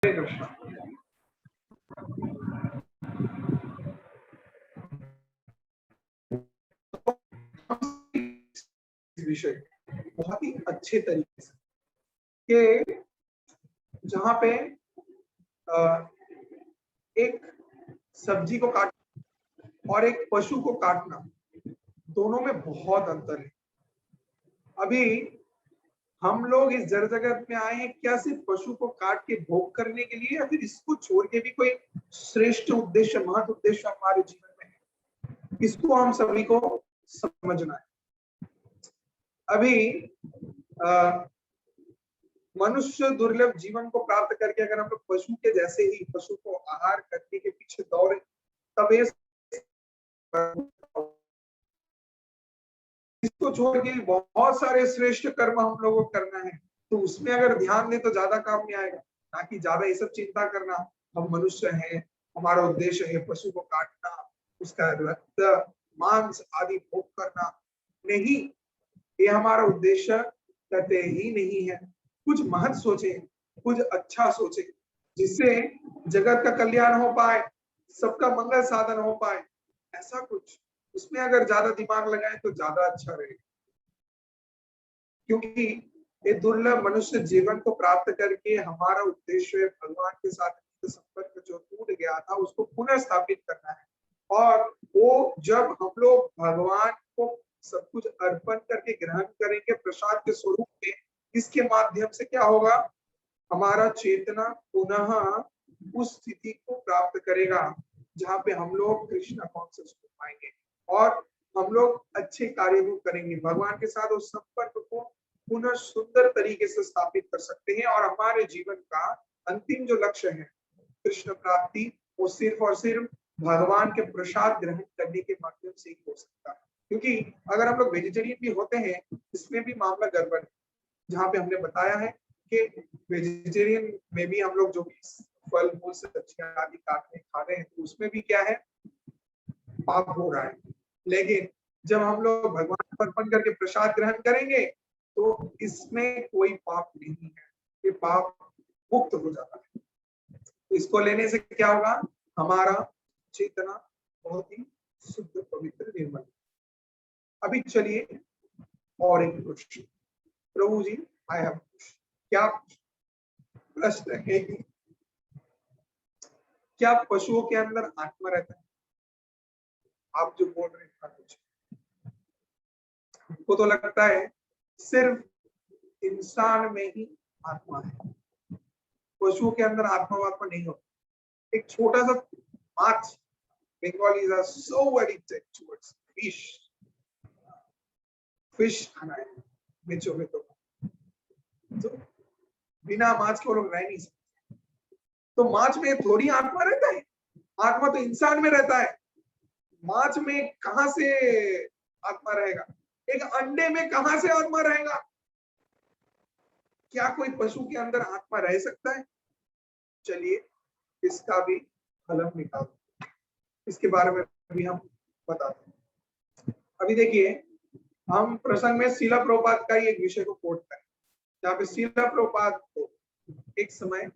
हरे कृष्ण। विषय बहुत ही अच्छे तरीके से कि जहां पे एक सब्जी को काट और एक पशु को काटना, दोनों में बहुत अंतर है। अभी हम लोग इस जड़ जगत में आए हैं क्या सिर्फ पशु को काट के भोग करने के लिए, या फिर इसको छोड़ के भी कोई श्रेष्ठ उद्देश्य, महत् उद्देश्य हमारे जीवन में है? इसको हम सभी को समझना है। अभी मनुष्य दुर्लभ जीवन को प्राप्त करके अगर हम लोग पशु के जैसे ही पशु को आहार करने के पीछे दौड़े, तब इसको छोड़ के बहुत सारे श्रेष्ठ कर्म हम लोगों को करना है, तो उसमें अगर ध्यान दे तो ज्यादा काम नहीं आएगा। ना कि ज्यादा ये सब चिंता करना, हम मनुष्य हैं, हमारा उद्देश्य है पशु को काटना, उसका रक्त मांस आदि भोग करना, नहीं, ये हमारा उद्देश्य कहते ही नहीं है। कुछ महत् सोचे, कुछ अच्छा सोचे, जिससे जगत का कल्याण हो पाए, सबका मंगल साधन हो पाए, ऐसा कुछ उसमें अगर ज्यादा दिमाग लगाए तो ज्यादा अच्छा रहेगा। क्योंकि ये दुर्लभ मनुष्य जीवन को प्राप्त करके हमारा उद्देश्य भगवान के साथ संपर्क जो टूट गया था उसको पुनः स्थापित करना है। और वो जब हम लोग भगवान को सब कुछ अर्पण करके ग्रहण करेंगे प्रसाद के स्वरूप में, इसके माध्यम से क्या होगा, हमारा चेतना पुनः उस स्थिति को प्राप्त करेगा जहाँ पे हम लोग कृष्ण कॉन्शियस हो पाएंगे और हम लोग अच्छे कार्य को करेंगे, भगवान के साथ उस संपर्क को पुनः सुंदर तरीके से स्थापित कर सकते हैं। और हमारे जीवन का अंतिम जो लक्ष्य है कृष्ण प्राप्ति, वो सिर्फ और सिर्फ भगवान के प्रसाद ग्रहण करने के माध्यम से ही हो सकता है। क्योंकि अगर हम लोग वेजिटेरियन भी होते हैं, इसमें भी मामला गड़बड़ है, जहाँ पे हमने बताया है कि वेजिटेरियन में भी हम लोग जो भी फल फूल सब्जियां आदि काटने खा रहे हैं, तो उसमें भी क्या है, पाप हो रहा है। लेकिन जब हम लोग भगवान को अर्पण करके प्रसाद ग्रहण करेंगे तो इसमें कोई पाप नहीं है, ये पाप मुक्त हो जाता है। तो इसको लेने से क्या होगा, हमारा चेतना बहुत ही शुद्ध पवित्र निर्मल। अभी चलिए और एक प्रश्न, प्रभु जी आई हैव क्या प्रश्न है, क्या पशुओं के अंदर आत्मा रहता है? आप जो बोल रहे हैं कुछ हमको तो लगता है सिर्फ इंसान में ही आत्मा है, पशुओं के अंदर आत्मा नहीं होता। एक छोटा सा माछ, Bengalis are so addicted towards fish खाना है बेचो में, तो बिना माछ के वो लोग रह नहीं सकते। तो माछ में थोड़ी आत्मा रहता है, आत्मा तो इंसान में रहता है, माछ में कहां से आत्मा रहेगा? एक अंडे में कहां से आत्मा रहेगा? क्या कोई पशु के अंदर आत्मा रह सकता है? चलिए इसका भी फलन निकालते, इसके बारे में भी हम बताते हैं। अभी देखिए, हम प्रसंग में शीला प्रभुपाद का एक विषय को कोट करें, जहाँ पे शीला प्रभुपाद को एक समय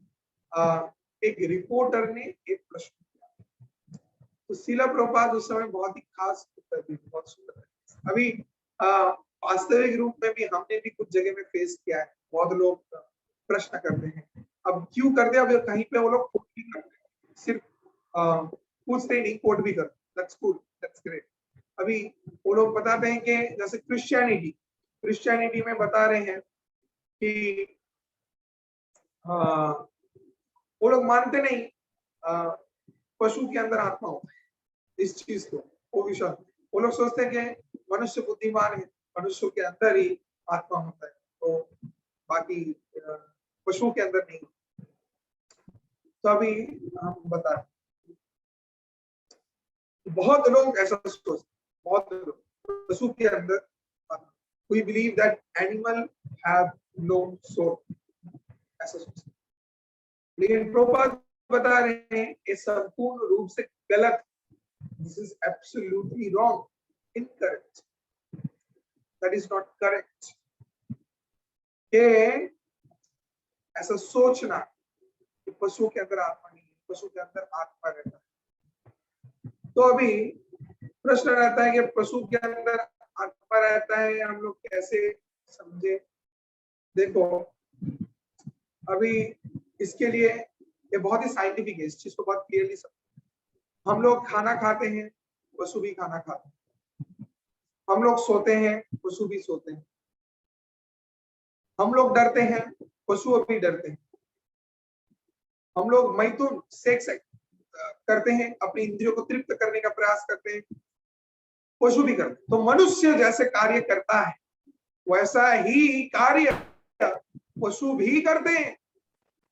एक रिपोर्टर ने एक प्रश्न किया, तो शीला प्रभुपाद उस समय बहुत ही खास उत्तर दिए, बहुत सुंदर। अभी वास्तविक रूप में भी हमने भी कुछ जगह में फेस किया है, बहुत लोग प्रश्न करते हैं, अब क्यों करते हैं, अब कहीं पे वो लोग कोट भी करते हैं, सिर्फ पूछते ही नहीं, कोट भी करते, दैट्स कूल, दैट्स ग्रेट। अभी वो लोग बताते हैं कि जैसे क्रिश्चियनिटी में बता रहे हैं कि वो लोग मानते नहीं पशु के अंदर आत्मा होता है, इस चीज को वो विश्वास, वो लोग सोचते हैं कि मनुष्य बुद्धिमान है, मनुष्य के अंदर ही आत्मा होता है, तो बाकी पशुओं के अंदर नहीं। तो अभी हम बता रहे, बहुत लोग ऐसा सोचते, बहुत लोग पशु के अंदर, we believe that animal have no soul, ऐसा सोचते। लेकिन प्रभुपाद बता रहे हैं ये संपूर्ण रूप से गलत, this is absolutely wrong, incorrect, that is not correct। के ऐसा सोचना कि पशु के अंदर आत्मा नहीं है, पशु के अंदर आत्मा रहता है। तो अभी प्रश्न रहता है कि पशु के अंदर आत्मा रहता है, हम लोग कैसे समझे? देखो अभी इसके लिए ये बहुत ही साइंटिफिक है, इस चीज को बहुत क्लियरली समझ। हम लोग खाना खाते हैं, पशु भी खाना खाते हैं। हम लोग सोते हैं, पशु भी सोते हैं। हम लोग डरते हैं, पशु भी डरते हैं। हम लोग मैथुन सेक्स करते हैं, अपनी इंद्रियों को तृप्त करने का प्रयास करते हैं, पशु भी करते हैं। तो मनुष्य जैसे कार्य करता है वैसा ही कार्य पशु भी करते हैं।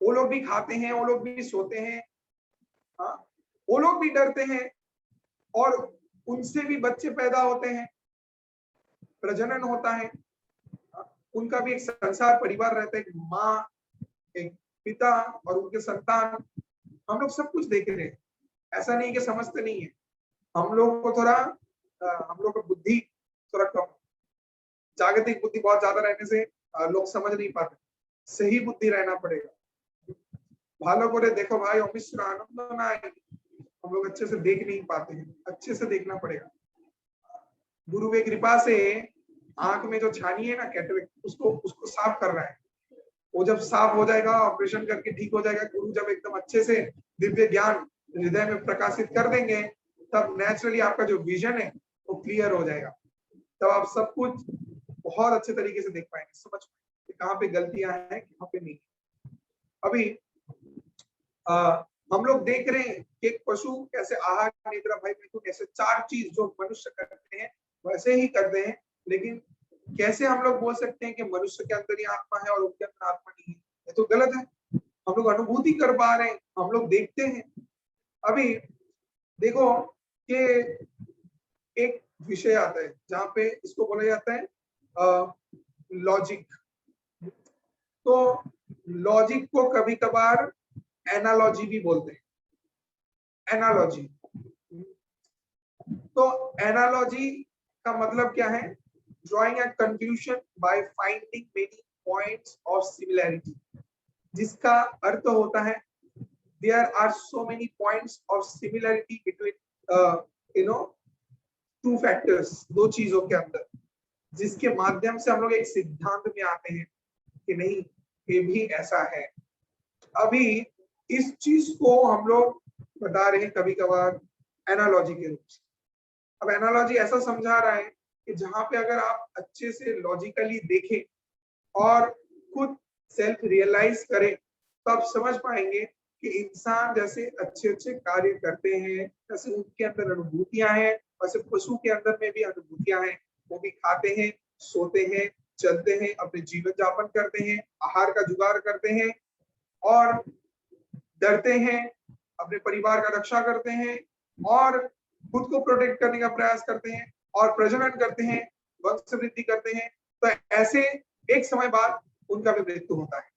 वो लोग भी खाते हैं, वो लोग भी सोते हैं, हाँ, वो लोग भी डरते हैं, और उनसे भी बच्चे पैदा होते हैं, प्रजनन होता है, उनका भी एक संसार परिवार रहता है, एक माँ, एक पिता और उनके संतान। हम लोग सब कुछ देख रहे हैं, ऐसा नहीं कि समझते नहीं है। हम लोग को थोड़ा हम लोग का बुद्धि थोड़ा कम, जागतिक बुद्धि बहुत ज्यादा रहने से लोग समझ नहीं पाते, सही बुद्धि रहना पड़ेगा। भालो बोले देखो भाई मिश्र आनंद ना आएगी, हम लोग अच्छे से देख नहीं पाते हैं, अच्छे से देखना पड़ेगा। गुरु की कृपा से आंख में जो छानी है ना कैटरेक्ट, उसको साफ कर रहा है। वो जब साफ हो जाएगा, ऑपरेशन करके ठीक हो जाएगा, गुरु जब एकदम अच्छे से दिव्य ज्ञान हृदय में प्रकाशित कर देंगे, तब नेचुरली आपका जो विजन है वो क्लियर हो जाएगा। तब आप सब कुछ बहुत अच्छे तरीके से देख पाएंगे, समझ पाएंगे कहाँ पे गलतियां हैं, कहाँ पे नहीं। अभी हम लोग देख रहे हैं कि एक पशु कैसे आहार, निद्रा, भय, मैथुन, ऐसे 4 चीज जो मनुष्य करते हैं वैसे ही करते हैं। लेकिन कैसे हम लोग बोल सकते हैं कि मनुष्य के अंदर ही आत्मा है और उनके अंदर आत्मा नहीं है? ये तो गलत है। हम लोग अनुभूति कर पा रहे हैं, हम लोग देखते हैं। अभी देखो कि एक विषय आता है जहाँ पे इसको बोला जाता है लॉजिक। तो लॉजिक को कभी कभार एनालॉजी भी बोलते हैं, एनालॉजी। तो एनालॉजी का मतलब क्या है? Drawing a conclusion by finding many points of similarity, जिसका अर्थ होता है there are so many points of similarity between two factors, दो चीजों के अंदर, जिसके माध्यम से हम लोग एक सिद्धांत में आते हैं कि नहीं ये भी ऐसा है। अभी इस चीज को हम लोग बता रहे हैं कभी कभार एनालॉजी के रूप से। अब एनालॉजी ऐसा समझा रहा है कि जहां पे अगर आप अच्छे से लॉजिकली देखें और खुद सेल्फ रियलाइज करें तो आप समझ पाएंगे कि इंसान जैसे अच्छे अच्छे कार्य करते हैं, जैसे उनके अंदर अनुभूतियां हैं, वैसे पशु के अंदर में भी अनुभूतियां हैं। वो भी खाते हैं, सोते हैं, चलते हैं, अपने जीवन यापन करते हैं, आहार का जुगाड़ करते हैं, और डरते हैं, अपने परिवार का रक्षा करते हैं, और खुद को प्रोटेक्ट करने का प्रयास करते हैं, और प्रजनन करते हैं, वंश वृद्धि करते हैं। तो ऐसे एक समय बाद उनका भी मृत्यु होता है।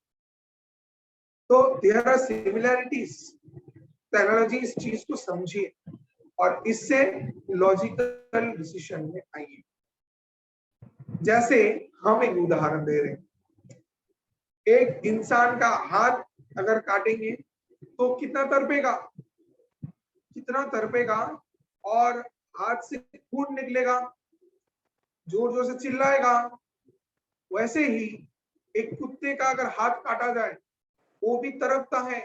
तो देयर आर सिमिलैरिटीज। तो एनालॉजी इस चीज को समझिए और इससे लॉजिकल डिसीजन में आइए। जैसे हम एक उदाहरण दे रहे हैं, एक इंसान का हाथ अगर काटेंगे तो कितना तड़पेगा, कितना तड़पेगा, और हाथ से खून निकलेगा, जोर जोर से चिल्लाएगा। वैसे ही एक कुत्ते का अगर हाथ काटा जाए वो भी तड़पता है,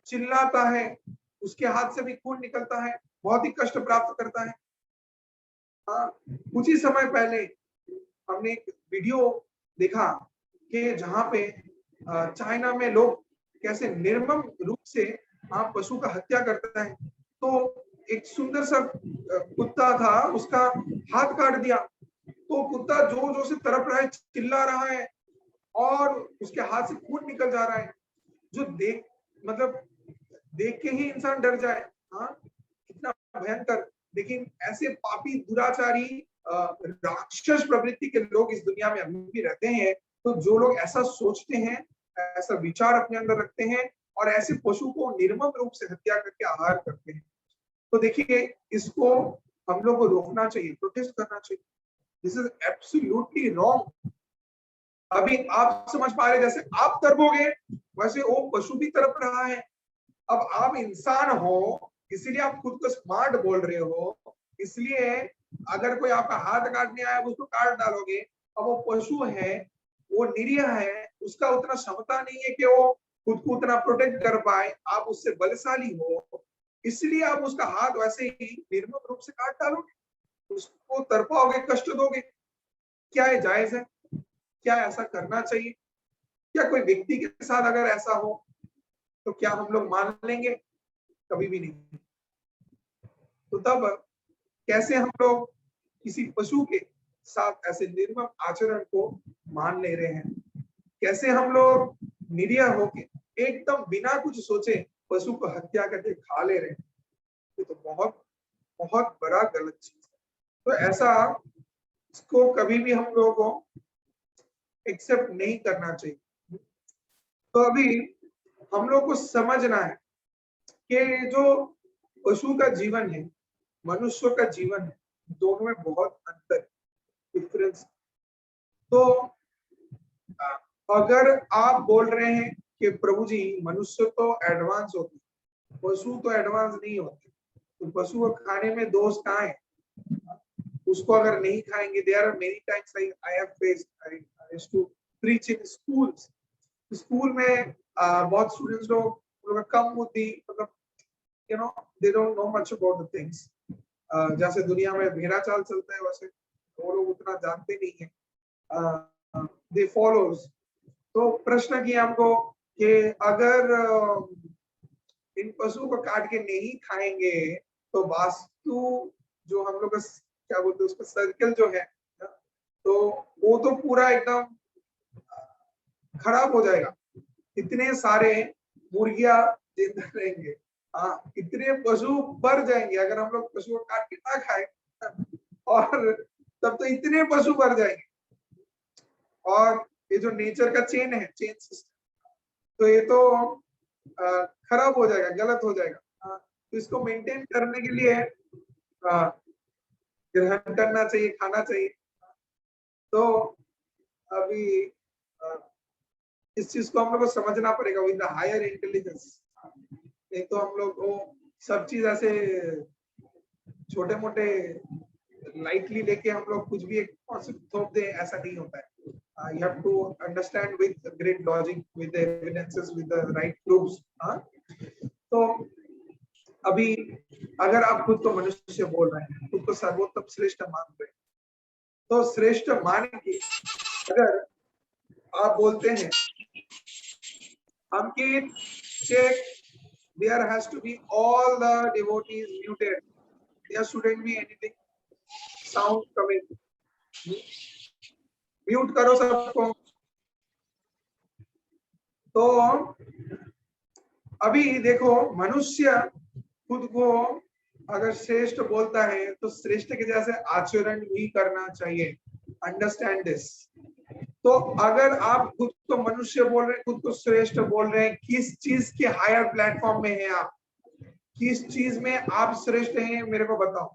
चिल्लाता है, उसके हाथ से भी खून निकलता है, बहुत ही कष्ट प्राप्त करता है। हाँ, कुछ ही समय पहले हमने एक वीडियो देखा कि जहाँ पे चाइना में लोग कैसे निर्मम रूप से पशु का हत्या करता है। तो एक सुंदर सा कुत्ता था, उसका हाथ काट दिया, तो कुत्ता जोर जोर से तड़प रहा है, चिल्ला रहा है, और उसके हाथ से खून निकल जा रहा है। जो मतलब देख के ही इंसान डर जाए, हाँ कितना भयंकर। लेकिन ऐसे पापी दुराचारी राक्षस प्रवृत्ति के लोग इस दुनिया में अभी भी रहते हैं। तो जो लोग ऐसा सोचते हैं, ऐसा विचार अपने अंदर रखते हैं, और ऐसे पशु को निर्मम रूप से हत्या करके आहार करते हैं, तो देखिए इसको हम लोग को रोकना चाहिए, प्रोटेस्ट करना चाहिए। This is absolutely wrong. अभी आप समझ पा रहे, जैसे आप तड़पोगे वैसे वो पशु भी तड़प रहा है। अब आप इंसान हो इसलिए आप खुद को स्मार्ट बोल रहे हो, इसलिए अगर कोई आपका हाथ काटने आया उसको काट डालोगे। अब वो पशु है, वो निरीह है, उसका उतना क्षमता नहीं है कि वो खुद को उतना प्रोटेक्ट कर पाए। आप उससे बलशाली हो इसलिए आप उसका हाथ वैसे ही निर्मम रूप से काट डालोगे, उसको तड़पाओगे, कष्ट दोगे। क्या ये जायज है? क्या ऐसा करना चाहिए? क्या कोई व्यक्ति के साथ अगर ऐसा हो तो क्या हम लोग मान लेंगे? कभी भी नहीं। तो तब कैसे हम लोग किसी पशु के साथ ऐसे निर्मम आचरण को मान ले रहे हैं? कैसे हम लोग निरीह होके एकदम बिना कुछ सोचे पशु को हत्या करके खा ले रहे हैं? ये तो बहुत बहुत बड़ा गलत चीज है। तो ऐसा इसको कभी भी हम लोगों को एक्सेप्ट नहीं करना चाहिए। तो अभी हम लोग को समझना है कि जो पशु का जीवन है, मनुष्य का जीवन है, दोनों में बहुत अंतर, डिफरेंस। तो अगर आप बोल रहे हैं कि प्रभु जी मनुष्य तो एडवांस होते, पशु तो एडवांस नहीं होते, तो पशु को खाने में दोष कहाँ है? उसको अगर नहीं खाएंगे, there are many times I have faced, I used to preach in schools. School में बहुत स्टूडेंट्स लोग कम बुद्धि, मतलब you know they don't know much about the things. जैसे दुनिया में भेड़ा चाल चलता है वैसे वो लोग उतना जानते नहीं है, दे फॉलोज। तो प्रश्न किया हमको कि अगर इन पशु को काट के नहीं खाएंगे तो वास्तु जो हम लोग का क्या बोलते हैं उसका सर्कल जो है, तो वो तो पूरा एकदम खराब हो जाएगा। इतने सारे मुर्गियां जिंदा रहेंगे, हाँ इतने पशु बढ़ जाएंगे अगर हम लोग पशु को काट के ना खाए। और तब तो इतने पशु बढ़ जाएंगे। और ये जो नेचर का चेन है, चेन सिस्टम, तो ये तो खराब हो जाएगा, गलत हो जाएगा। तो इसको मेंटेन करने के लिए ग्रहण करना चाहिए, खाना चाहिए। तो अभी इस चीज को हम लोग को समझना पड़ेगा विद द हायर इंटेलिजेंस। नहीं तो हम लोग वो सब चीज ऐसे छोटे मोटे लाइटली लेके हम लोग कुछ भी एक कॉन्सेप्ट थोप दे, ऐसा नहीं होता है। you have to understand with great logic, with the evidences, with the right proofs। तो अभी अगर आप खुद को मनुष्य बोल रहे हैं, खुद को सर्वोत्तम श्रेष्ठ मान रहे हैं, तो श्रेष्ठ मान के अगर आप बोलते हैं Ankit, check, there has to be all the devotees muted, there shouldn't be anything sound coming, mute करो सबको। तो अभी देखो मनुष्य खुद को अगर श्रेष्ठ बोलता है तो श्रेष्ठ के जैसे आचरण भी करना चाहिए। Understand this. तो अगर आप खुद को मनुष्य बोल रहे हैं, खुद को श्रेष्ठ बोल रहे हैं, किस चीज के हायर प्लेटफॉर्म में हैं आप? किस चीज में आप श्रेष्ठ हैं मेरे को बताओ।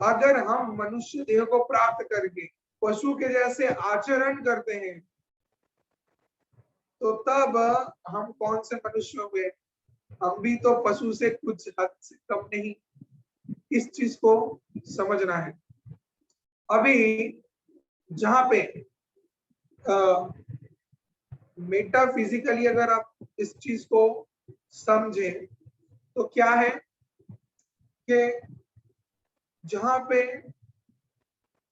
अगर हम मनुष्य देह को प्राप्त करके पशु के जैसे आचरण करते हैं तो तब हम कौन से मनुष्य हुए? हम भी तो पशु से कुछ हद से कम नहीं। इस चीज को समझना है। अभी जहां पे मेटाफिजिकली अगर आप इस चीज को समझे तो क्या है कि जहां पे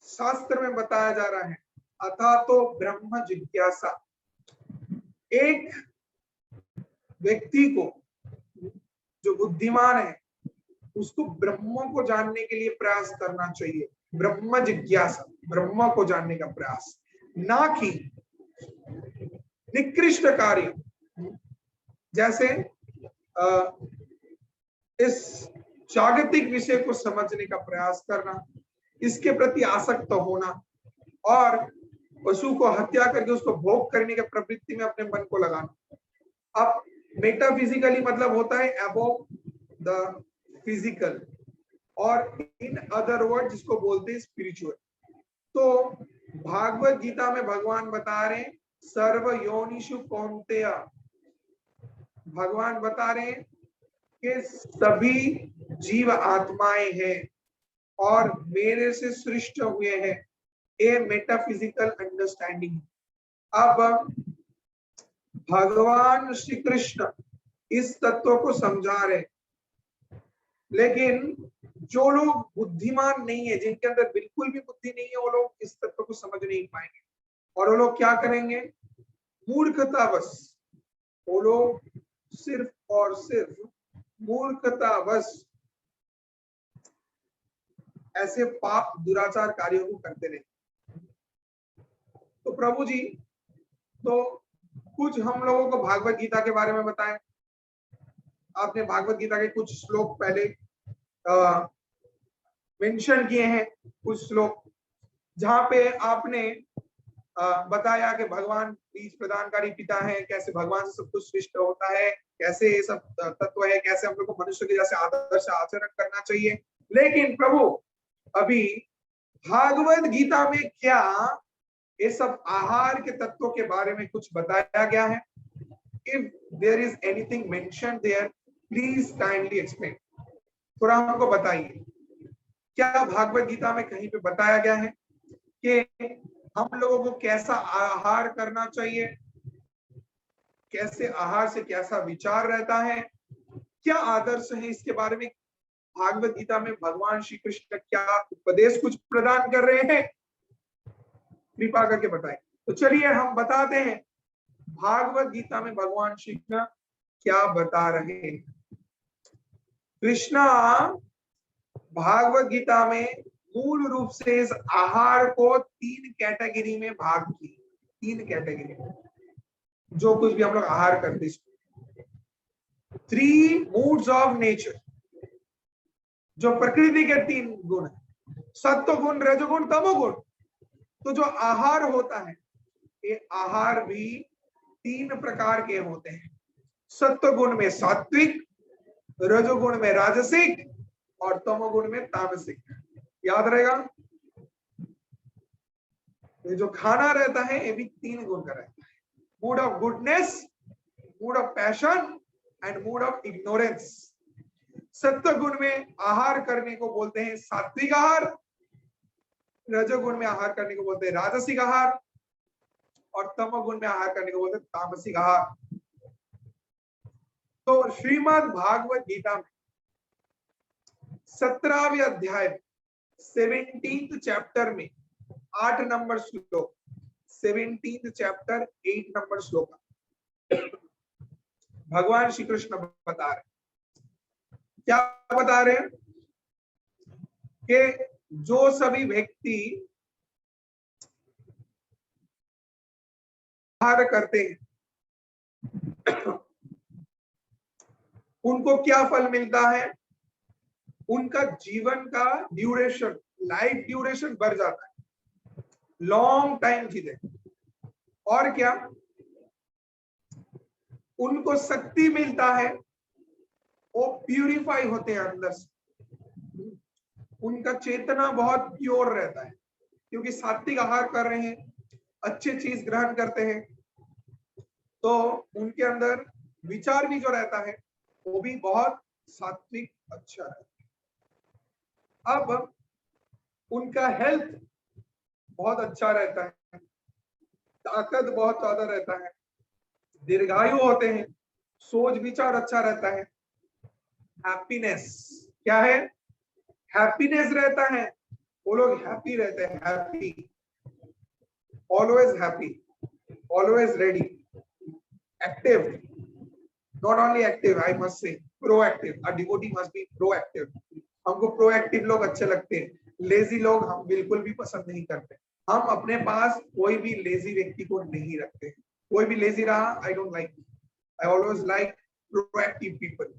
शास्त्र में बताया जा रहा है अथा तो ब्रह्म जिज्ञासा, एक व्यक्ति को जो बुद्धिमान है उसको ब्रह्म को जानने के लिए प्रयास करना चाहिए। ब्रह्म जिज्ञासा, ब्रह्म को जानने का प्रयास, ना कि निकृष्ट कार्य जैसे इस जागतिक विषय को समझने का प्रयास करना, इसके प्रति आसक्त होना और पशु को हत्या करके उसको भोग करने के प्रवृत्ति में अपने मन को लगाना। अब मेटाफिजिकली मतलब होता है अबोव द फिजिकल, और इन अदर वर्ड जिसको बोलते हैं स्पिरिचुअल। तो भागवत गीता में भगवान बता रहे हैं सर्व योनिषु कौन्तेय, भगवान बता रहे हैं कि सभी जीव आत्माएं हैं और मेरे से सृष्ट हुए हैं। ए मेटाफिजिकल अंडरस्टैंडिंग। अब भगवान श्री कृष्ण इस तत्व को समझा रहे, लेकिन जो लोग बुद्धिमान नहीं है, जिनके अंदर बिल्कुल भी बुद्धि नहीं है, वो लोग इस तत्व को समझ नहीं पाएंगे और वो लोग क्या करेंगे, मूर्खतावश, वो लोग सिर्फ और सिर्फ मूर्खतावश ऐसे पाप दुराचार कार्यों को करते रहे। तो प्रभु जी तो कुछ हम लोगों को भागवत गीता के बारे में बताएं। आपने भागवत गीता के कुछ श्लोक पहले मेंशन किए हैं, कुछ श्लोक जहां पे आपने बताया कि भगवान बीज प्रदानकारी पिता है, कैसे भगवान से सब कुछ सृष्ट होता है, कैसे ये सब तत्व है, कैसे हम लोग को मनुष्य के जैसे आदर्श आचरण करना चाहिए। लेकिन प्रभु अभी भागवत गीता में क्या ये सब आहार के तत्वों के बारे में कुछ बताया गया है? If there is anything mentioned there, please kindly explain. थोड़ा हमको बताइए, क्या भागवत गीता में कहीं पे बताया गया है कि हम लोगों को कैसा आहार करना चाहिए, कैसे आहार से कैसा विचार रहता है, क्या आदर्श है, इसके बारे में भागवत गीता में भगवान श्री कृष्ण क्या उपदेश कुछ प्रदान कर रहे हैं? कृपा करके बताएं। तो चलिए हम बताते हैं भागवत गीता में भगवान श्री कृष्ण क्या बता रहे हैं। कृष्णा भागवत गीता में मूल रूप से इस आहार को 3 कैटेगरी में भाग की, 3 कैटेगरी में जो कुछ भी हम लोग आहार करते हैं। 3 moods ऑफ नेचर, जो प्रकृति के 3 गुण है, सत्व गुण, रजोगुण, तमोगुण। तो जो आहार होता है, ये आहार भी 3 प्रकार के होते हैं। सत्व गुण में सात्विक, रजोगुण में राजसिक और तमोगुण में तामसिक। याद रहेगा, ये जो खाना रहता है ये भी 3 गुण का रहता है। Mood off goodness, mood off passion and mood off ignorance. सत्व गुण में आहार करने को बोलते हैं सात्विक आहार, रजोगुण में आहार करने को बोलते हैं राजसिक आहार और तमोगुण में आहार करने को बोलते हैं तामसिक आहार। तो श्रीमद् भागवत गीता में 17वें अध्याय 17th चैप्टर में 8 नंबर श्लोक, 17th चैप्टर 8 नंबर श्लोक भगवान श्री कृष्ण बता रहे, क्या बता रहे हैं कि जो सभी व्यक्ति आहार करते हैं उनको क्या फल मिलता है? उनका जीवन का ड्यूरेशन, लाइफ ड्यूरेशन बढ़ जाता है, लॉन्ग टाइम जीते। और क्या, उनको शक्ति मिलता है, वो प्यूरिफाई होते हैं अंदर से, उनका चेतना बहुत प्योर रहता है, क्योंकि सात्विक आहार कर रहे हैं, अच्छे चीज ग्रहण करते हैं, तो उनके अंदर विचार भी जो रहता है वो भी बहुत सात्विक अच्छा रहता है। अब उनका हेल्थ बहुत अच्छा रहता है, ताकत बहुत ज्यादा रहता है, दीर्घायु होते हैं, सोच विचार अच्छा रहता है। हैप्पीनेस क्या है? हैप्पीनेस रहता है, वो लोग हैप्पी रहते हैं, happy, always happy, always ready, active, not only active, I must say proactive. A devotee must be proactive. हमको प्रोएक्टिव लोग अच्छे लगते हैं, लेजी लोग हम बिल्कुल भी पसंद नहीं करते। हम अपने पास कोई भी लेजी व्यक्ति को नहीं रखते, कोई भी लेजी रहा I don't like. I always like proactive people,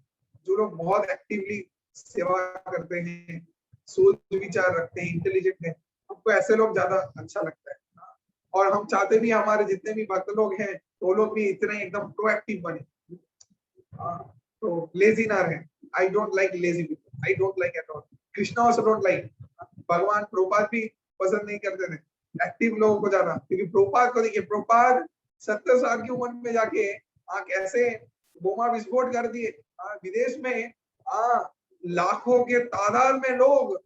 जो लोग बहुत एक्टिवली सेवा करते हैं, सोच विचार रखते हैं, इंटेलिजेंट है, हमको ऐसे लोग ज्यादा अच्छा लगता है। और हम चाहते भी हमारे जितने भी भक्त लोग हैं वो लोग भी इतने एकदम प्रोएक्टिव बने, तो लेजी ना रहे। I don't like lazy people, I don't like at all. Krishna also don't like, भगवान प्रभुपाद भी पसंद नहीं करते थे एक्टिव लोगों को ज्यादा, क्योंकि प्रभुपाद को देखिए, प्रभुपाद 70 साल की उम्र में जाके कैसे बोमा विस्फोट कर दिए। विदेश में लाखों के तादाद में लोग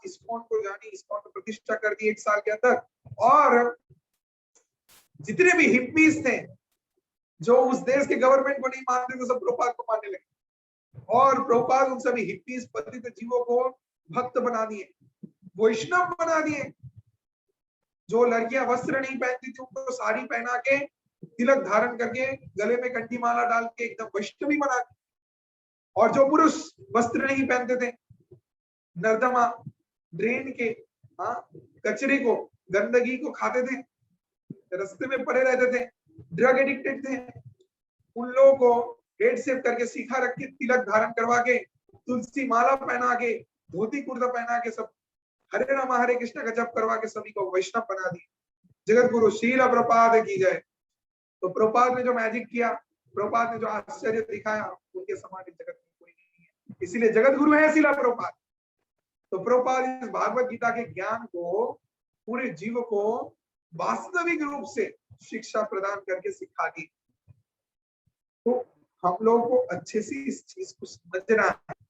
इस्कॉन को जानी, इस्कॉन को प्रतिष्ठा कर दी 1 साल के अंदर। और जितने भी हिप्पीज थे जो उस देश के गवर्नमेंट को नहीं मानते थे, सब प्रभुपाद को मानने लगे। और प्रभुपाद उन सभी हिप्पीज पतित जीवों को भक्त बना दिए, वैष्णव बना दिए। जो लड़कियां वस्त्र नहीं पहनती थी उनको साड़ी पहना के, तिलक धारण करके, गले में कंठी माला डाल के एकदम वैष्णवी बना दी। और जो पुरुष वस्त्र नहीं पहनते थे, नर्दमा, ड्रेन के कचरे को, गंदगी को खाते थे, रास्ते में पड़े रहते थे, ड्रग एडिक्टेड थे, उन लोगों को हेड सेव करके सीखा रख के, तिलक धारण करवा के, तुलसी माला पहना के, धोती कुर्ता पहना के, सब हरे राम हरे कृष्ण का जप करवा के सभी को वैष्णव बना दिए। जगत गुरु श्रील प्रभुपाद की जय। तो प्रभुपाद ने जो मैजिक किया, प्रभुपाद ने जो आश्चर्य दिखाया, उनके समान जगत में कोई नहीं है। इसीलिए जगत गुरु है श्रील प्रभुपाद। तो प्रभुपाद इस भागवत गीता के ज्ञान को पूरे जीव को वास्तविक रूप से शिक्षा प्रदान करके सिखा दी। तो हम लोगों को अच्छे से इस चीज को समझना है।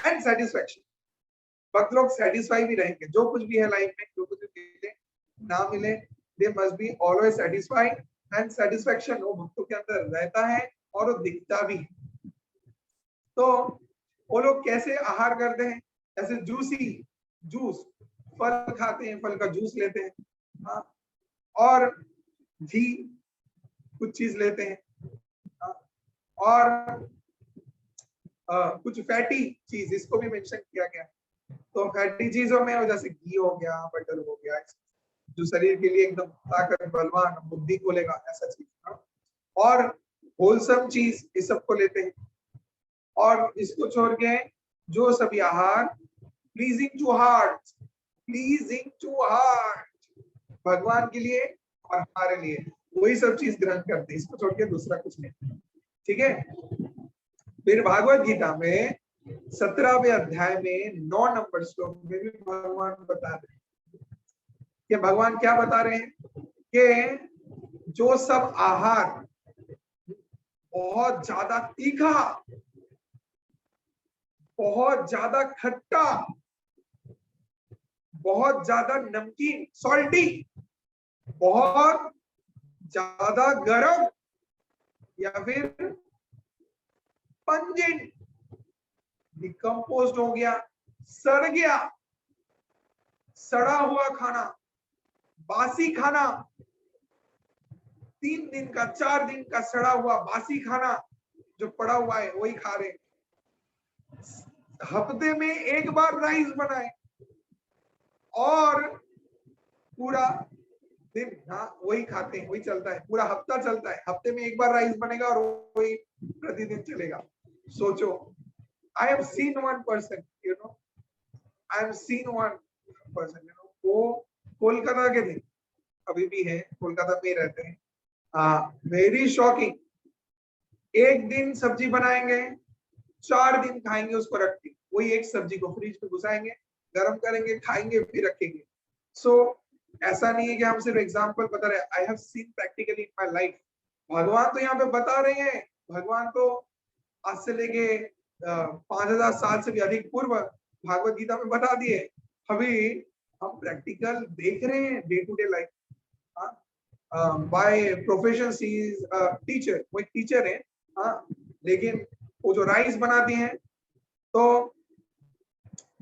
एंड सेटिस्फैक्शन, भक्त लोग सेटिस्फाई भी रहेंगे। जो कुछ भी है लाइफ में, जो कुछ भी मिले ना मिले, they must be always satisfied. And satisfaction वो भक्तों के अंदर रहता है और वो दिखता भी है। तो वो लोग कैसे आहार करते हैं? ऐसे जूस, फल खाते हैं, फल का जूस लेते हैं, और घी कुछ चीज लेते हैं, और कुछ फैटी चीज, इसको भी मेंशन किया गया। तो फैटी चीजों में जैसे घी हो गया, बटर हो गया, जो शरीर के लिए एकदम ताकत, बलवान, बुद्धि खोलेगा, ऐसा चीज। और होलसम चीज इस सबको लेते हैं। और इसको छोड़ के जो सभी आहार प्लीजिंग टू हार्ट, भगवान के लिए और हमारे लिए, वही सब चीज ग्रहण करते हैं। इसको छोड़ के दूसरा कुछ नहीं। ठीक है। फिर भागवत गीता में 17वें अध्याय में 9 नंबर श्लोक में भी भगवान बता रहे हैं कि भगवान क्या बता रहे हैं कि जो सब आहार बहुत ज्यादा तीखा, बहुत ज्यादा खट्टा, बहुत ज्यादा नमकीन, सॉल्टी, बहुत ज्यादा गरम, या फिर पंजेंट, डिकम्पोज्ड हो गया, सड़ गया, सड़ा हुआ खाना, बासी खाना, 3 दिन का, 4 दिन का सड़ा हुआ बासी खाना जो पड़ा हुआ है वही खा रहे। हफ्ते में 1 बार राइस बनाए और पूरा दिन वही खाते हैं, वही चलता है, पूरा हफ्ता चलता है। हफ्ते में 1 बार राइस बनेगा और वही प्रतिदिन चलेगा। सोचो, I have seen one person, I have seen one person, वो कोलकाता के थे, अभी भी है, कोलकाता में रहते हैं। Very shocking. 1 दिन सब्जी बनाएंगे, 4 दिन खाएंगे उसको रख के, वही एक सब्जी को फ्रिज में घुसाएंगे, गर्म करेंगे, खाएंगे, फिर रखेंगे। सो ऐसा नहीं है कि हम सिर्फ एग्जाम्पल बता रहे हैं, I have seen practically in my life. भगवान तो यहाँ पे बता रहे हैं, भगवान तो आज से लेके 5000 साल से भी अधिक पूर्व भागवत गीता में बता दिए। अभी हम प्रैक्टिकल देख रहे हैं day to day life. By profession she is teacher, वो एक टीचर है, लेकिन वो जो राइस बनाती हैं, तो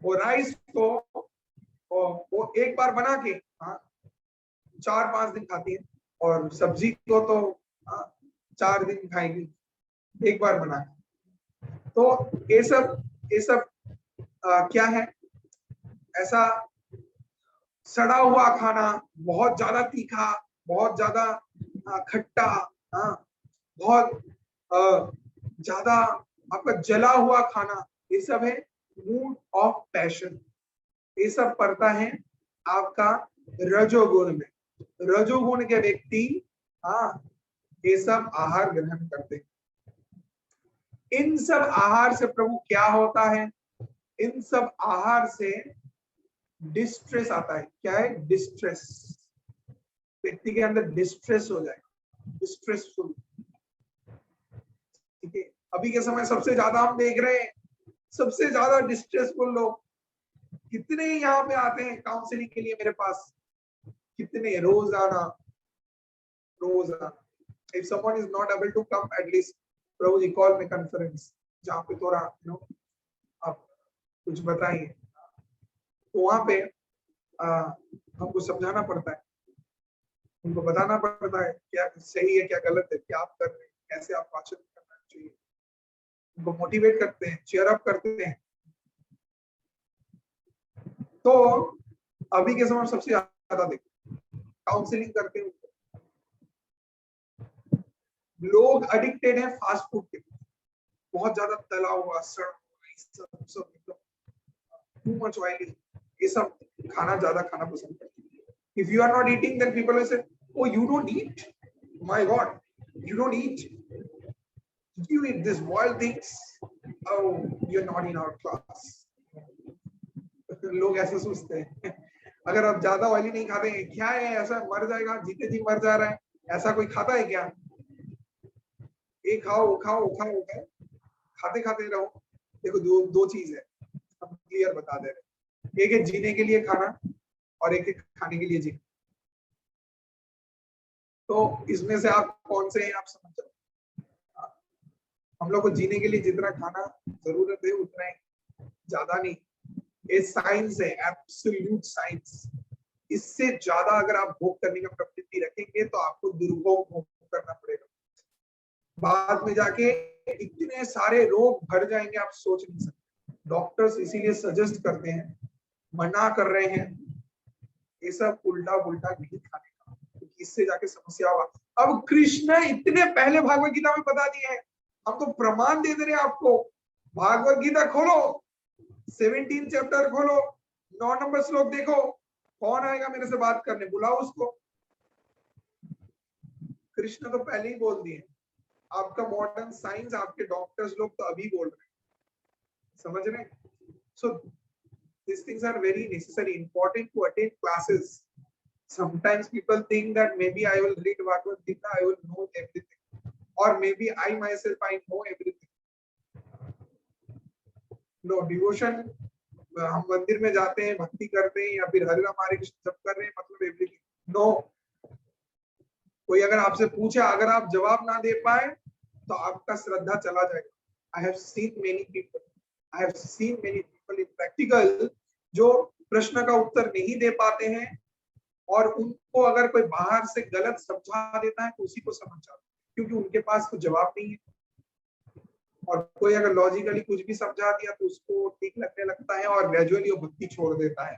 वो राइस को वो 1 बार बना के 4-5 दिन खाती है, और सब्जी को तो 4 दिन खाएगी 1 बार बना के। तो ये सब क्या है? ऐसा सड़ा हुआ खाना, बहुत ज्यादा तीखा, बहुत ज्यादा खट्टा, बहुत ज्यादा आपका जला हुआ खाना, ये सब है मूड ऑफ पैशन। ये सब पड़ता है आपका रजोगुण में। रजोगुण के व्यक्ति ये सब आहार ग्रहण करते हैं। इन सब आहार से प्रभु क्या होता है? इन सब आहार से डिस्ट्रेस आता है। क्या है? डिस्ट्रेस। व्यक्ति के अंदर डिस्ट्रेस हो जाएगा, डिस्ट्रेसफुल। ठीक है, अभी के समय सबसे ज्यादा हम देख रहे हैं, सबसे ज्यादा डिस्ट्रेसफुल लोग कितने यहाँ पे आते हैं काउंसलिंग के लिए मेरे पास, कितने रोजाना रोजाना। If someone is not able to come, at least Prabhu ji call में कॉन्फ्रेंस, जहाँ पे थोड़ा आप कुछ बताइए, तो वहां पे हमको समझाना पड़ता है, उनको बताना पड़ता है क्या सही है क्या गलत है, क्या आप कर रहे हैं, कैसे आप वाचन करना चाहिए, उनको मोटिवेट करते हैं, चीयर अप करते हैं। तो अभी के समय सबसे ज्यादा देखो काउंसलिंग करते हैं, लोग एडिक्टेड हैं फास्ट फूड के, बहुत ज्यादा तला हुआ, सड़ा हुआ, सब एकदम टू मच ऑयली, ये सब खाना ज्यादा खाना पसंद करते हैं। If you are not eating, then people will say, "Oh, you don't eat? My God, you don't eat? You eat this boiled things? Oh, you're not in our class." लोग ऐसे सोचते हैं। अगर आप ज्यादा ऑयली नहीं खाते हैं, क्या है ऐसा, मर जाएगा, जीते जी मर जा रहा है, ऐसा कोई खाता है क्या? ये खाओ वो खाओ वो खाओ वो खाओ, खाते खाते रहो। देखो दो चीज है, हम क्लियर बता दे रहे, एक है जीने के लिए खाना और एक है खाने के लिए जीना। तो इसमें से आप कौन से हैं आप समझ जाओ। हम लोग को जीने के लिए जितना खाना जरूरत है उतना ही, ज्यादा नहीं। ये साइंस है, एब्सोल्यूट साइंस। इससे ज्यादा अगर आप भोग करने का प्रवृत्ति रखेंगे तो आपको दुर्भोग भोग करना पड़ेगा, बाद में जाके इतने सारे रोग भर जाएंगे आप सोच नहीं सकते। डॉक्टर्स इसीलिए सजेस्ट करते हैं, मना कर रहे हैं ये सब उल्टा पुल्टा नहीं खाने का, क्योंकि इससे जाके समस्या होगा। अब कृष्ण इतने पहले भागवत गीता में बता दिए हैं, हम तो प्रमाण दे दे रहे हैं आपको। भागवत गीता खोलो, 17 चैप्टर खोलो, 9 नंबर श्लोक देखो, कौन आएगा मेरे से बात करने, बुलाओ उसको। कृष्ण तो पहले ही बोल दिए। आपका मॉडर्न साइंस, आपके डॉक्टर्स लोग तो अभी बोल रहे हैं, समझ रहे हैं? सो these things are very necessary, important to attend classes. Sometimes people think that maybe I will read Bhagavad Gita, I will know everything, or maybe I myself I know everything. No, devotion, हम मंदिर में जाते हैं, भक्ति करते हैं या फिर हरे राम हरे कृष्ण जप कर रहे हैं मतलब एवरीथिंग, नो। कोई अगर आपसे पूछे, अगर आप जवाब ना दे पाए तो आपका श्रद्धा चला जाएगा। I have seen many people in practical जो प्रश्न का उत्तर नहीं दे पाते हैं और उनको अगर कोई बाहर से गलत समझा देता है तो उसी को समझ जाते हैं, क्योंकि उनके पास तो जवाब नहीं है। और कोई अगर लॉजिकली कुछ भी समझा दिया तो उसको ठीक लगने लगता है और ग्रेजुअली वो भक्ति छोड़ देता है।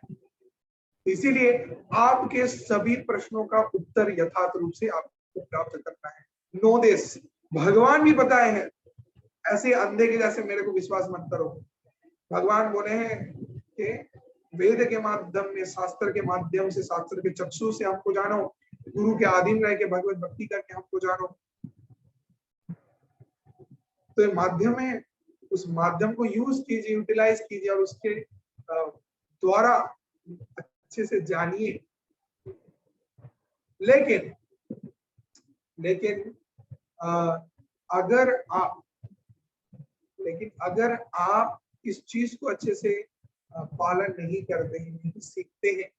इसीलिए आपके सभी प्रश्नों का उत्तर यथार्थ रूप से आपको प्राप्त करना है। नो दिस, भगवान भी बताए हैं, ऐसे अंधे के जैसे मेरे को विश्वास मत करो। भगवान बोले हैं कि वेद के माध्यम में, शास्त्र के माध्यम से, शास्त्र के चक्षु से हमको जानो, गुरु के अधीन रह के भगवत भक्ति करके हमको जानो। तो ये माध्यम है, उस माध्यम को यूज कीजिए, यूटिलाइज कीजिए और उसके द्वारा अच्छे से जानिए। लेकिन अगर आप इस चीज को अच्छे से पालन नहीं करते हैं, नहीं सीखते हैं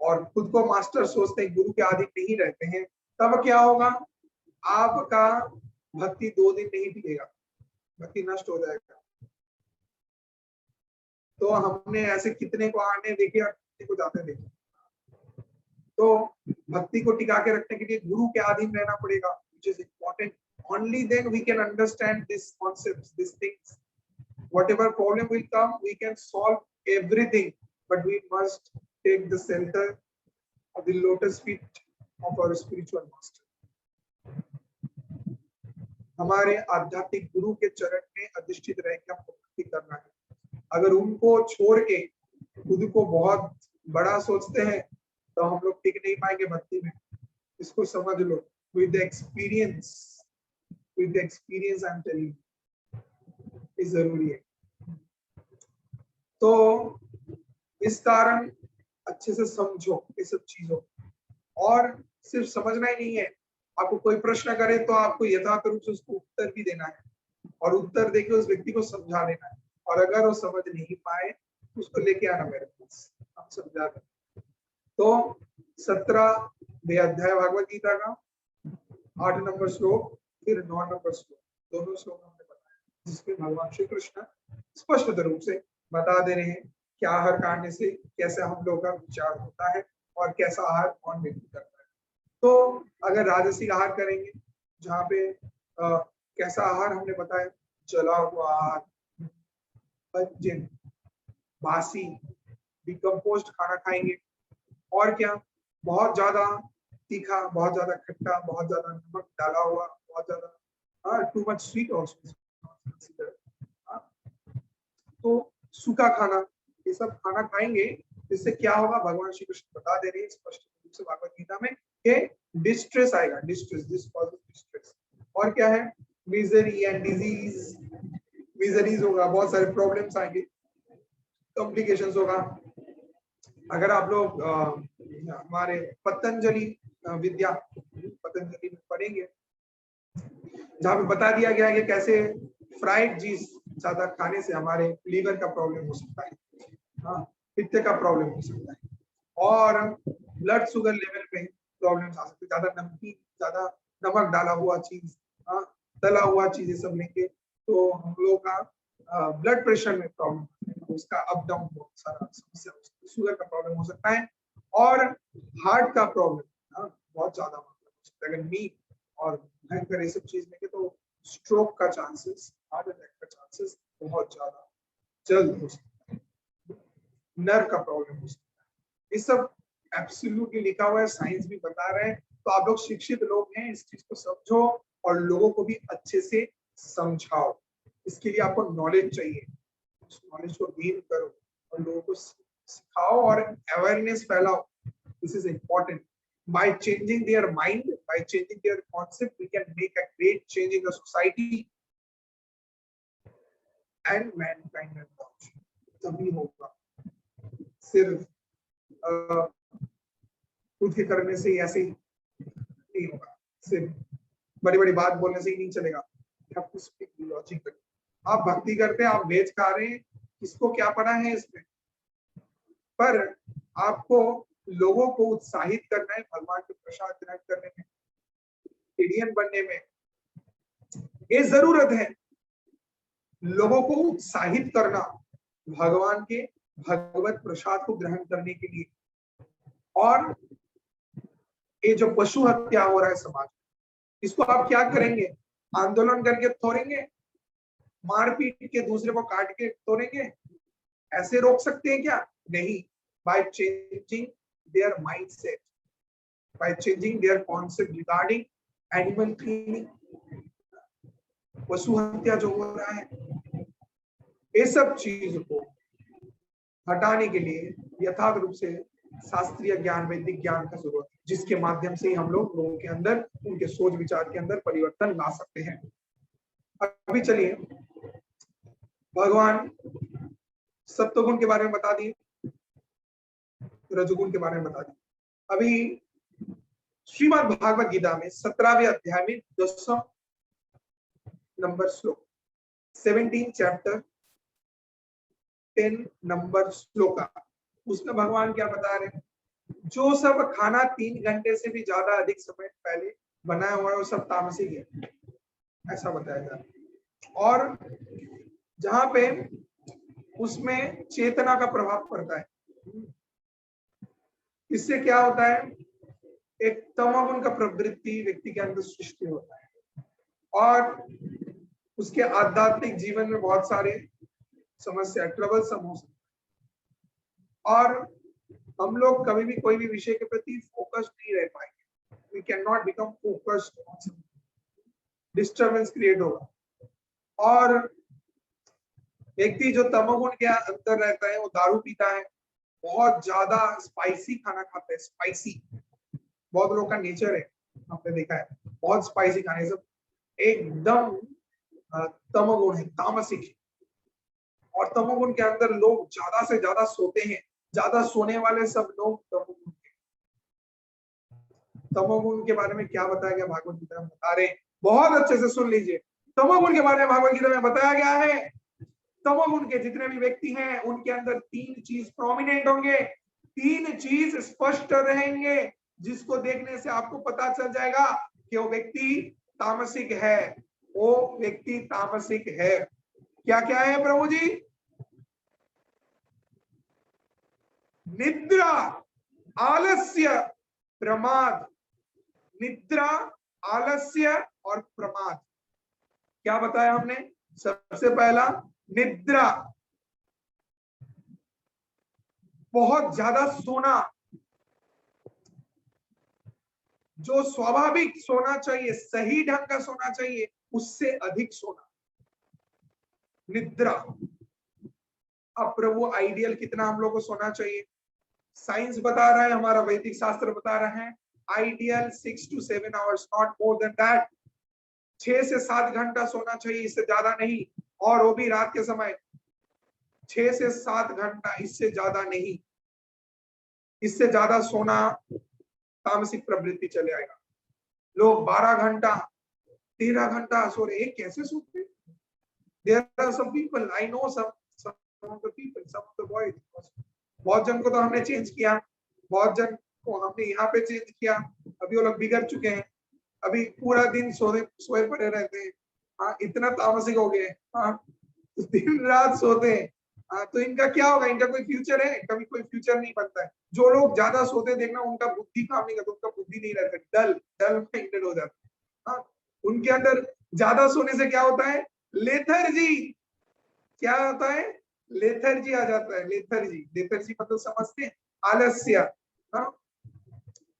और खुद को मास्टर सोचते हैं, गुरु के अधीन नहीं रहते हैं, तब क्या होगा? आपका भक्ति 2 दिन नहीं टिकेगा, भक्ति नष्ट हो जाएगा। तो हमने ऐसे कितने को आने देखे और कितने को जाते देखे। तो भक्ति को टिका के रखने के लिए गुरु के अधीन रहना पड़ेगा, which is important. Only then we can understand these concepts, these things. Whatever problem will come, we can solve everything, but we must take the center of the lotus feet of our spiritual master. हमारे आध्यात्मिक गुरु के चरण में अधिष्ठित रह के हमको भक्ति करना है। अगर उनको छोड़ के खुद को बहुत बड़ा सोचते हैं तो हम लोग टिक नहीं पाएंगे भक्ति में, इसको समझ लो। with the experience I'm telling you, ये जरूरी है। तो इस कारण अच्छे से समझो ये सब चीजों, और सिर्फ समझना ही नहीं है, आपको कोई प्रश्न करे तो आपको यथार्थ रूप से उसको उत्तर भी देना है, और उत्तर देके उस व्यक्ति को समझा देना है, और अगर वो समझ नहीं पाए तो उसको लेके आना मेरे पास, हम समझा दें। तो 17वें अध्याय भागवत गीता का 8 नंबर श्लोक फिर 9 नंबर श्लोक, दोनों श्लोक हमने बताया, जिसमें भगवान श्री कृष्ण स्पष्ट रूप से बता दे रहे हैं क्या आहार खाने से कैसे हम लोगों का विचार होता है और कैसा आहार कौन व्यक्ति करता है। तो अगर राजसिक आहार करेंगे, जहाँ पे कैसा आहार हमने बताया, जला हुआ आहार, भंजन, बासी, डिकम्पोज्ड खाना खाएंगे, और क्या बहुत ज्यादा तीखा, बहुत ज्यादा खट्टा, बहुत ज्यादा नमक डाला हुआ, बहुत ज्यादा टू मच स्वीट ऑल्सो, तो सूखा खाना, ये सब खाना खाएंगे, जिससे क्या होगा भगवान श्री कृष्ण बता दे रहे हैं स्पष्ट रूप से भागवत गीता में कि डिस्ट्रेस आएगा, डिस्ट्रेस, और क्या है, मिजरी एंड डिजीज, मिजरीज होगा, बहुत सारे प्रॉब्लम्स आएंगे, कॉम्प्लिकेशंस होगा। अगर आप लोग हमारे पतंजलि विद्या पतंजलि में पढ़ेंगे, जहाँ पे बता दिया गया है कि कैसे फ्राइड चीज ज्यादा खाने से हमारे लीवर का प्रॉब्लम हो सकता है, हाँ, पित्त का प्रॉब्लम हो सकता है, और ब्लड शुगर लेवल पे प्रॉब्लम आ सकती है, ज्यादा नमकीन, ज्यादा नमक डाला हुआ चीज, हाँ, तला हुआ चीजें सब लेंगे तो हम लोगों का ब्लड प्रेशर में प्रॉब्लम, उसका अप डाउन बहुत सारा समस्या हो सकती है, शुगर का प्रॉब्लम हो सकता है, और हार्ट का प्रॉब्लम, हाँ, बहुत ज्यादा हो सकता है। अगर मीट और भयंकर ये सब चीज लेंगे तो स्ट्रोक का चांसेस, हार्ट अटैक का चांसेस बहुत ज्यादा जल्द हो सकता है, नर्व का प्रॉब्लम हो सकता है, ये सब एब्सोल्युटली लिखा हुआ है, साइंस भी बता रहे हैं। तो आप लोग शिक्षित लोग हैं, इस चीज को समझो और लोगों को भी अच्छे से समझाओ, इसके लिए आपको नॉलेज चाहिए, उस नॉलेज को गेन करो और लोगों को सिखाओ और अवेयरनेस फैलाओ, this is important. By changing their mind, by changing their concept, we can make a great change in the society and mankind at large. तभी होगा, सिर्फ खुद के करने से ऐसे ही नहीं होगा, सिर्फ बड़ी बड़ी बात बोलने से ही नहीं चलेगा, आप कुछ लॉजिक, आप भक्ति करते हैं, आप वेज खा रहे हैं, किसको क्या पड़ा है इसमें, पर आपको लोगों को उत्साहित करना है भगवान के प्रसाद ग्रहण करने में, इंडियन बनने में, ये जरूरत है लोगों को उत्साहित करना भगवान के भगवत प्रसाद को ग्रहण करने के लिए। और ये जो पशु हत्या हो रहा है समाज, इसको आप क्या करेंगे, आंदोलन करके तोड़ेंगे, मारपीट के दूसरे को काट के तोड़ेंगे, ऐसे रोक सकते हैं क्या? नहीं, by changing their mindset, by changing their concept regarding animal cleaning, पशु हत्या जो हो रहा है, ये सब चीज को हटाने के लिए यथार्थ रूप से शास्त्रीय ज्ञान, वैदिक ज्ञान का जरूरत है, जिसके माध्यम से हम लोगों के अंदर, उनके सोच विचार के अंदर परिवर्तन ला सकते हैं। अभी चलिए भगवान सत्वगुण के बारे में बता दिए, रजोगुण के बारे में बता दिए। अभी श्रीमद् भागवत गीता में 17वें अध्याय में 10 नंबर श्लोक, 17 चैप्टर 10 नंबर श्लोक, उसमें भगवान क्या बता रहे हैं, जो सब खाना 3 घंटे से भी ज्यादा अधिक समय पहले बनाया हुआ है वो सब तामसिक है, ऐसा बताया जा रहा है। और जहां पे उसमें चेतना का प्रभाव पड़ता है, इससे क्या होता है, एक तमोगुण का प्रवृत्ति व्यक्ति के अंदर सृष्टि होता है, और उसके आध्यात्मिक जीवन में बहुत सारे समस्या, ट्रबलसम हो सकते हैं, और हम लोग कभी भी कोई भी विषय के प्रति फोकस नहीं रह पाएंगे, we can not become focused on something, disturbance create होगा। और व्यक्ति जो तमोगुण के अंदर रहता है वो दारू पीता है, बहुत ज्यादा स्पाइसी खाना खाता है, स्पाइसी बहुत लोगों का नेचर है, आपने देखा है, बहुत स्पाइसी खाने, सब एकदम तमोगुण है, तामसिक है। और तमोगुण के अंदर लोग ज्यादा से ज्यादा सोते हैं, ज्यादा सोने वाले सब लोग तमोगुण के। तमोगुण के बारे में क्या बताया गया भागवत गीता में, बता रहे हैं, बहुत अच्छे से सुन लीजिए। तमोगुण के बारे में भागवत गीता में बताया गया है, तमोगुण के जितने भी व्यक्ति हैं उनके अंदर 3 चीज प्रोमिनेंट होंगे, 3 चीज स्पष्ट रहेंगे, जिसको देखने से आपको पता चल जाएगा कि वो व्यक्ति तामसिक है, वो व्यक्ति तामसिक है। क्या क्या है प्रभु जी? निद्रा, आलस्य, प्रमाद। निद्रा, आलस्य और प्रमाद। क्या बताया हमने? सबसे पहला निद्रा, बहुत ज्यादा सोना, जो स्वाभाविक सोना चाहिए, सही ढंग का सोना चाहिए, उससे अधिक सोना, निद्रा। अब प्रभु आइडियल कितना हम लोग को सोना चाहिए? साइंस बता रहा है, हमारा वैदिक शास्त्र बता रहा है, ideal 6 to 7 hours, not more than that. 6 से 7 घंटा सोना चाहिए, इससे ज्यादा नहीं, और वो भी रात के समय। 6 से 7 घंटा, इससे ज्यादा नहीं। इससे ज्यादा सोना तामसिक प्रवृत्ति चले आएगा। लोग 12 घंटा 13 घंटा सो रहे, कैसे सोते? There are some people, I know some of the people, some of the boys. बहुत जन को तो हमने चेंज किया, बहुत जन को हमने यहाँ पे चेंज किया, अभी वो लोग बिगड़ चुके हैं, अभी पूरा दिन सोए पड़े रहते हैं। हाँ, इतना तामसिक हो गए। हाँ, दिन रात सोते हैं। हाँ, तो इनका क्या होगा? इनका कोई फ्यूचर है? कभी कोई फ्यूचर नहीं बनता है। जो लोग ज्यादा सोते हैं, देखना उनका बुद्धि काम नहीं करता, उनका बुद्धि नहीं रहता, डल डल माइंडेड हो जाता है। हाँ, उनके अंदर ज्यादा सोने से क्या होता है? लेथर्जी। क्या होता है? लेथर्जी आ जाता है। लेथर्जी, लेथर्जी मतलब समझते हैं? आलस्य। हाँ,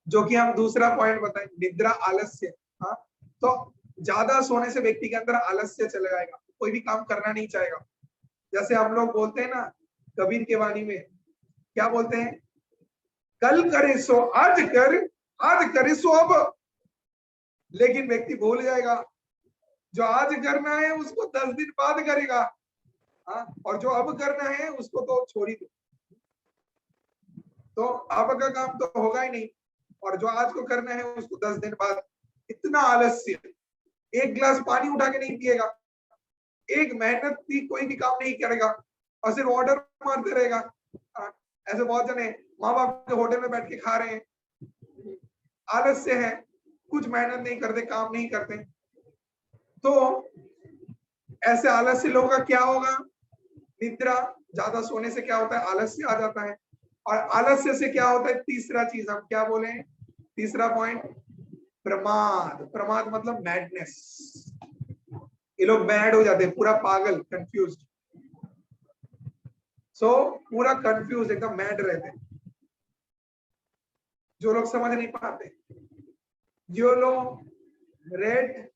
जो कि हम दूसरा पॉइंट बताएं, निद्रा, आलस्य। हाँ, तो ज्यादा सोने से व्यक्ति के अंदर आलस्य चले जाएगा, कोई भी काम करना नहीं चाहेगा। जैसे हम लोग बोलते हैं ना, कबीर के वाणी में क्या बोलते हैं? कल करे सो आज कर, आज करे सो अब। लेकिन व्यक्ति भूल जाएगा, जो आज करना है उसको 10 दिन बाद करेगा। हाँ, और जो अब करना है उसको तो छोड़ ही दो, तो अब का काम तो होगा ही नहीं, और जो आज को करना है उसको 10 दिन बाद। इतना आलस्य, एक गिलास पानी उठा के नहीं पिएगा, एक मेहनत की कोई भी काम नहीं करेगा, और सिर्फ ऑर्डर मारते रहेगा। ऐसे बहुत जने माँ बाप के होटल में बैठ के खा रहे हैं, आलस्य है, कुछ मेहनत नहीं करते, काम नहीं करते। तो ऐसे आलस्य लोगों का क्या होगा? निद्रा, ज्यादा सोने से क्या होता है? आलस्य आ जाता है। और आलस्य से क्या होता है? तीसरा चीज हम क्या बोले? तीसरा पॉइंट, प्रमाद। प्रमाद मतलब मैडनेस। ये लोग मैड हो जाते हैं, पूरा पागल, कंफ्यूज। सो पूरा कंफ्यूज, एकदम मैड रहते हैं, जो लोग समझ नहीं पाते। योलो रेड,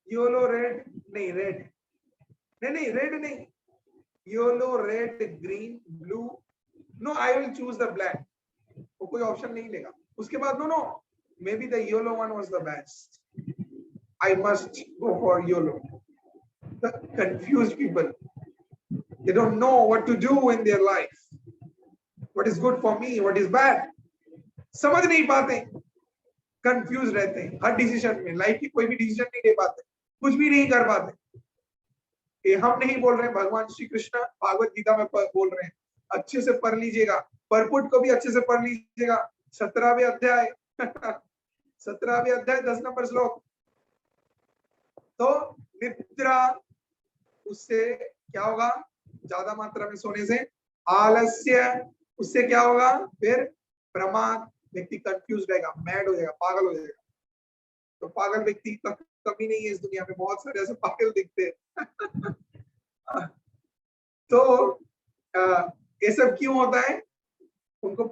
योलो रेड नहीं, रेड नहीं, रेड नहीं, yellow red green blue, no I will choose the black. वो कोई ऑप्शन नहीं लेगा उसके बाद। No no, may be the yellow one was the best, I must go for yellow. The confused people, they don't know what to do in their life, what is good for me, what is bad, समझ नहीं पाते, confuse रहते हैं हर decision में। Life की कोई भी decision नहीं ले पाते, कुछ भी नहीं कर पाते। ये हम नहीं बोल रहे हैं, भगवान श्री कृष्ण भागवत गीता में बोल रहे हैं। अच्छे से पढ़ लीजिएगा, परपुट को भी अच्छे से पढ़ लीजिएगा। 17वें अध्याय 17वें अध्याय 10 नंबर श्लोक। तो निद्रा, उससे क्या होगा? ज्यादा मात्रा में सोने से आलस्य, उससे क्या होगा? फिर प्रमाद, व्यक्ति कंफ्यूज रहेगा, मैड हो जाएगा, पागल हो जाएगा। तो पागल व्यक्ति का कमी नहीं है इस दुनिया में, बहुत सारे ऐसे पागल दिखते हैं। तो ये सब क्यों होता है? उनको